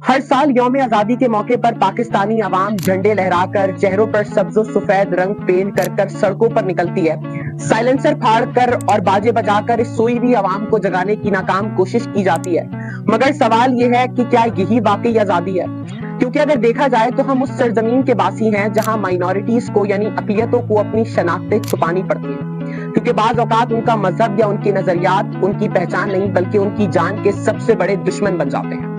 हर साल यौम आजादी के मौके पर पाकिस्तानी अवाम झंडे लहराकर चेहरों पर सब्ज सफेद रंग पेंट कर सड़कों पर निकलती है। साइलेंसर फाड़कर और बाजे बजाकर इस सोई हुई अवाम को जगाने की नाकाम कोशिश की जाती है। मगर सवाल यह है कि क्या यही वाकई आजादी है? क्योंकि अगर देखा जाए तो हम उस सरजमीन के बासी हैं जहां माइनॉरिटीज को यानी अक़लियतों को अपनी शनाख्तें छुपानी पड़ती है, क्योंकि बाज़ औक़ात उनका मजहब या उनके नजरियात उनकी पहचान नहीं बल्कि उनकी जान के सबसे बड़े दुश्मन बन जाते हैं।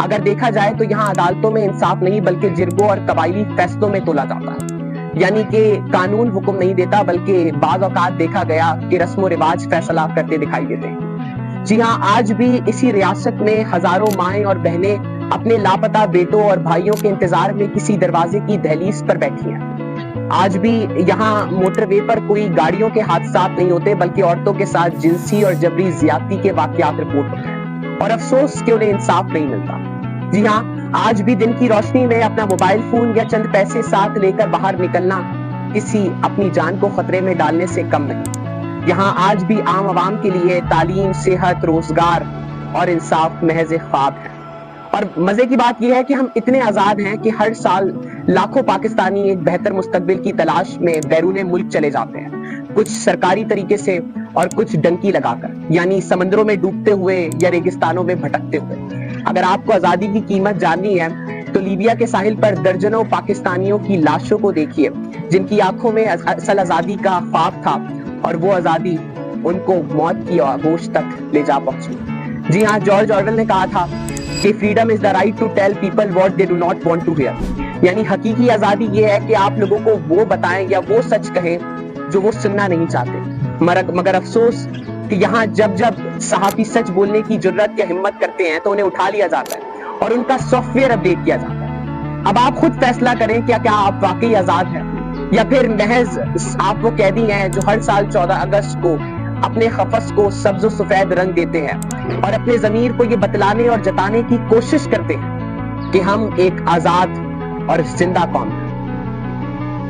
अगर देखा जाए तो यहाँ अदालतों में इंसाफ नहीं बल्कि जिरगों और कबायली फैसलों में तोला जाता है, यानी कि कानून हुक्म नहीं देता बल्कि बाज़ औक़ात देखा गया कि रस्म व रिवाज फैसला करते दिखाई देते हैं। जी हाँ, आज भी इसी रियासत में हजारों माएं और बहनें अपने लापता बेटों और भाइयों के इंतजार में किसी दरवाजे की दहलीज पर बैठी हैं। आज भी यहाँ मोटरवे पर कोई गाड़ियों के हादसात नहीं होते बल्कि औरतों के साथ जिनसी और जबरी ज्यादती के वाकयात रिपोर्ट होते हैं, और अफसोस कि उन्हें इंसाफ नहीं मिलता। जी हाँ, आज भी दिन की रोशनी में अपना मोबाइल फोन या चंद पैसे साथ लेकर बाहर निकलना किसी अपनी जान को खतरे में डालने से कम नहीं। यहाँ आज भी आम आवाम के लिए तालीम, सेहत, रोजगार और इंसाफ महज ख्वाब है। और मजे की बात यह है कि हम इतने आजाद हैं कि हर साल लाखों पाकिस्तानी एक बेहतर मुस्तकबिल की तलाश में बैरून मुल्क चले जाते हैं, कुछ सरकारी तरीके से और कुछ डंकी लगाकर, यानी समंदरों में डूबते हुए या रेगिस्तानों में भटकते हुए। अगर आपको आजादी की कीमत जाननी है तो लीबिया के साहिल पर दर्जनों पाकिस्तानियों की लाशों को देखिए जिनकी आंखों में असल आजादी का ख्वाब था और वो आजादी उनको मौत की आगोश तक ले जा पहुंची। जी हाँ, जॉर्ज ऑरवेल ने कहा था कि freedom is the right to tell people what they do not want to hear, यानी हकीकी आजादी ये है कि आप लोगों को वो बताएं या वो सच कहें जो वो सुनना नहीं चाहते। मगर अफसोस कि यहाँ जब जब सहाफी सच बोलने की जुर्रत या हिम्मत करते हैं तो उन्हें उठा लिया जाता है और उनका सॉफ्टवेयर अपडेट किया जाता है। अब आप खुद फैसला करें क्या आप वाकई आजाद हैं या फिर महज आप वो कैदी हैं जो हर साल 14 अगस्त को अपने खफस को सब्ज सफेद रंग देते हैं और अपने ज़मीर को ये बतलाने और जताने की कोशिश करते हैं कि हम एक आजाद और जिंदा कौम हैं।